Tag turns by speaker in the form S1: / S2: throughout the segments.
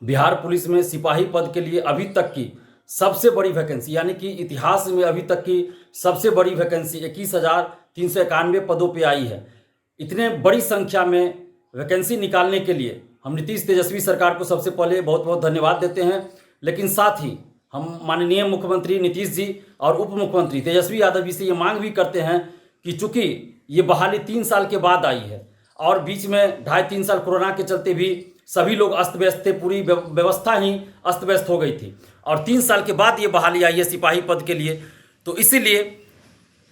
S1: Bihar police में सिपाही पद के लिए अभी तक की सबसे बड़ी वैकेंसी, यानी कि इतिहास में अभी तक की सबसे बड़ी वैकेंसी 21,391 पदों पे आई है। इतने बड़ी संख्या में वैकेंसी निकालने के लिए हम नीतीश तेजस्वी सरकार को सबसे पहले बहुत बहुत धन्यवाद देते हैं। लेकिन साथ ही हम माननीय मुख्यमंत्री नीतीश जी और उप मुख्यमंत्री तेजस्वी यादव जी से ये मांग भी करते हैं कि चूंकि ये बहाली 3 साल के बाद आई है और बीच में 2.5-3 साल कोरोना के चलते भी सभी लोग अस्त व्यस्त थे, पूरी व्यवस्था ही अस्त व्यस्त हो गई थी और 3 साल के बाद ये बहाली आई है सिपाही पद के लिए, तो इसीलिए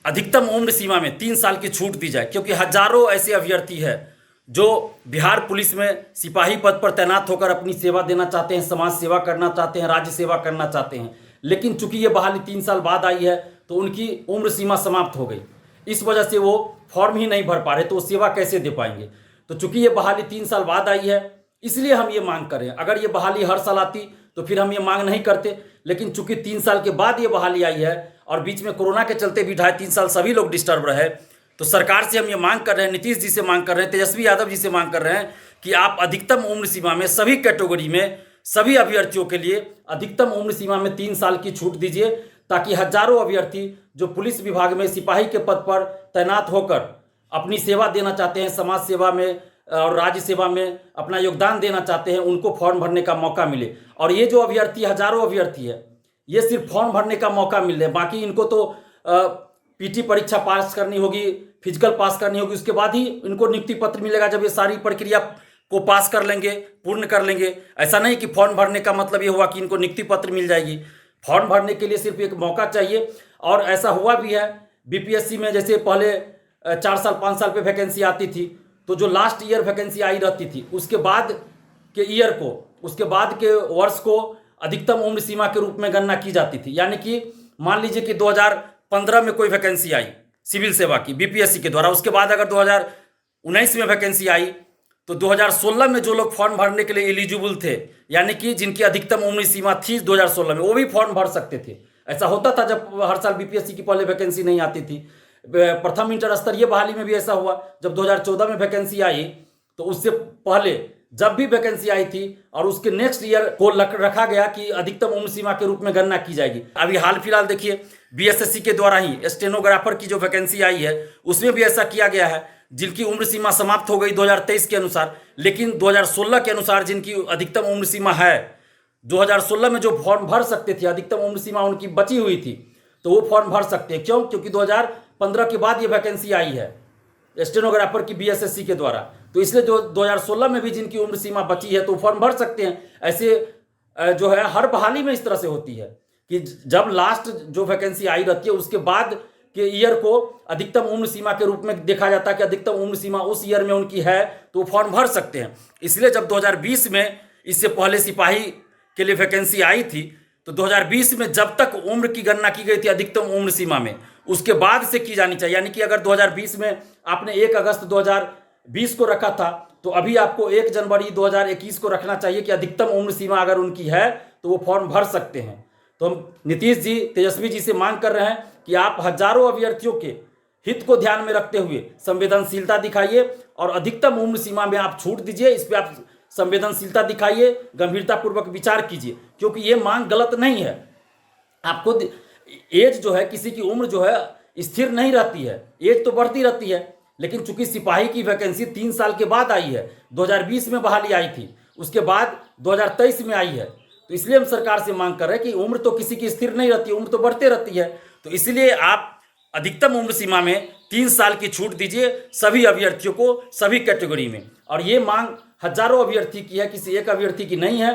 S1: अधिकतम उम्र सीमा में 3 साल की छूट दी जाए। क्योंकि हजारों ऐसे अभ्यर्थी हैं जो बिहार पुलिस में सिपाही पद पर तैनात होकर अपनी सेवा देना चाहते हैं, समाज सेवा करना चाहते हैं, राज्य सेवा करना चाहते हैं, लेकिन चूंकि ये बहाली 3 साल बाद आई है तो उनकी उम्र सीमा समाप्त हो गई। इस वजह से वो फॉर्म ही नहीं भर पा रहे, तो वो सेवा कैसे दे पाएंगे। तो चूंकि ये बहाली 3 साल बाद आई है इसलिए हम ये मांग कर रहे हैं। अगर ये बहाली हर साल आती तो फिर हम ये मांग नहीं करते, लेकिन चूंकि 3 साल के बाद ये बहाली आई है और बीच में कोरोना के चलते भी 2.5-3 साल सभी लोग डिस्टर्ब रहे, तो सरकार से हम ये मांग कर रहे हैं, नीतीश जी से मांग कर रहे हैं, तेजस्वी यादव जी से मांग कर रहे हैं कि आप अधिकतम उम्र सीमा में सभी कैटेगरी में सभी अभ्यर्थियों के लिए अधिकतम उम्र सीमा में 3 साल की छूट दीजिए, ताकि हजारों अभ्यर्थी जो पुलिस विभाग में सिपाही के पद पर तैनात होकर अपनी सेवा देना चाहते हैं, समाज सेवा में और राज्य सेवा में अपना योगदान देना चाहते हैं, उनको फॉर्म भरने का मौका मिले। और ये जो अभ्यर्थी हजारों अभ्यर्थी है, ये सिर्फ फॉर्म भरने का मौका मिल रहा है, बाकी इनको तो पीटी परीक्षा पास करनी होगी, फिजिकल पास करनी होगी, उसके बाद ही इनको नियुक्ति पत्र मिलेगा, जब ये सारी प्रक्रिया को पास कर लेंगे, पूर्ण कर लेंगे। ऐसा नहीं कि फॉर्म भरने का मतलब ये हुआ कि इनको नियुक्ति पत्र मिल जाएगी। फॉर्म भरने के लिए सिर्फ एक मौका चाहिए। और ऐसा हुआ भी है बीपीएससी में, जैसे पहले 4 साल 5 साल पे वैकेंसी आती थी, तो जो लास्ट ईयर वैकेंसी आई रहती थी उसके बाद के ईयर को, उसके बाद के वर्ष को अधिकतम उम्र सीमा के रूप में गणना की जाती थी। यानी कि मान लीजिए कि 2015 में कोई वैकेंसी आई सिविल सेवा की बीपीएससी के द्वारा, उसके बाद अगर 2019 में वैकेंसी आई तो 2016 में जो लोग फॉर्म भरने के लिए एलिजिबल थे, यानी कि जिनकी अधिकतम उम्र सीमा थी 2016 में, वो भी फॉर्म भर सकते थे। ऐसा होता था जब हर साल बीपीएससी की पहले वैकेंसी नहीं आती थी। प्रथम इंटर स्तरीय बहाली में भी ऐसा हुआ, जब 2014 में वैकेंसी आई तो उससे पहले जब भी वैकेंसी आई थी और उसके नेक्स्ट ईयर को रखा गया कि अधिकतम उम्र सीमा के रूप में गणना की जाएगी। अभी हाल फिलहाल देखिए बीएसएससी के द्वारा ही स्टेनोग्राफर की जो वैकेंसी आई है उसमें भी ऐसा किया गया है, जिनकी उम्र सीमा समाप्त हो गई 2023 के अनुसार, लेकिन 2016 के अनुसार जिनकी अधिकतम उम्र सीमा है, 2016 में जो फॉर्म भर सकते थे, अधिकतम उम्र सीमा उनकी बची हुई थी, तो वो फॉर्म भर सकते हैं। क्यों? क्योंकि 2015 के बाद ये वैकेंसी आई है स्टेनोग्राफर की बीएसएससी के द्वारा, तो इसलिए जो 2016 में भी जिनकी उम्र सीमा बची है तो फॉर्म भर सकते हैं। ऐसे जो है हर बहाली में इस तरह से होती है कि जब लास्ट जो वैकेंसी आई रहती है उसके बाद के ईयर को अधिकतम उम्र सीमा के रूप में देखा जाता है कि अधिकतम उम्र सीमा उस ईयर में उनकी है, तो वो फॉर्म भर सकते हैं। इसलिए जब 2020 में इससे पहले सिपाही के लिए वैकेंसी आई थी तो 2020 में जब तक उम्र की गणना की गई थी अधिकतम उम्र सीमा में, उसके बाद से की जानी चाहिए। यानी कि अगर 2020 में आपने 1 अगस्त 2020 को रखा था तो अभी आपको 1 जनवरी 2021 को रखना चाहिए कि अधिकतम उम्र सीमा अगर उनकी है तो वो फॉर्म भर सकते हैं। तो हम नीतीश जी, तेजस्वी जी से मांग कर रहे हैं कि आप हजारों अभ्यर्थियों के हित को ध्यान में रखते हुए संवेदनशीलता दिखाइए और अधिकतम उम्र सीमा में आप छूट दीजिए। इस पर आप संवेदनशीलता दिखाइए, गंभीरतापूर्वक विचार कीजिए, क्योंकि ये मांग गलत नहीं है। आपको एज जो है, किसी की उम्र जो है स्थिर नहीं रहती है, एज तो बढ़ती रहती है, लेकिन चूंकि सिपाही की वैकेंसी 3 साल के बाद आई है, 2020 में बहाली आई थी, उसके बाद 2023 में आई है, तो इसलिए हम सरकार से मांग कर रहे हैं कि उम्र तो किसी की स्थिर नहीं रहती, उम्र तो बढ़ते रहती है, तो इसलिए आप अधिकतम उम्र सीमा में 3 साल की छूट दीजिए सभी अभ्यर्थियों को, सभी कैटेगरी में। और ये मांग हजारों अभ्यर्थी की है, किसी एक अभ्यर्थी की नहीं है,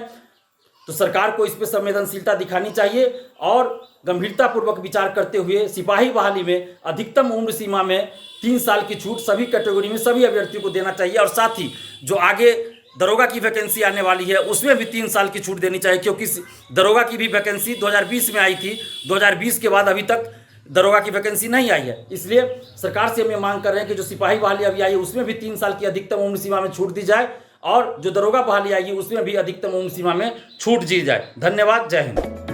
S1: तो सरकार को इस पर संवेदनशीलता दिखानी चाहिए और गंभीरतापूर्वक विचार करते हुए सिपाही बहाली में अधिकतम उम्र सीमा में 3 साल की छूट सभी कैटेगरी में सभी अभ्यर्थियों को देना चाहिए। और साथ ही जो आगे दरोगा की वैकेंसी आने वाली है उसमें भी 3 साल की छूट देनी चाहिए, क्योंकि दरोगा की भी वैकेंसी 2020 में आई थी, 2020 के बाद अभी तक दरोगा की वैकेंसी नहीं आई है। इसलिए सरकार से हम ये मांग कर रहे हैं कि जो सिपाही बहाली अभी आई है उसमें भी 3 साल की अधिकतम उम्र सीमा में छूट दी जाए और जो दरोगा बहाली आएगी उसमें भी अधिकतम उम्र सीमा में छूट दी जाए। धन्यवाद, जय हिंद।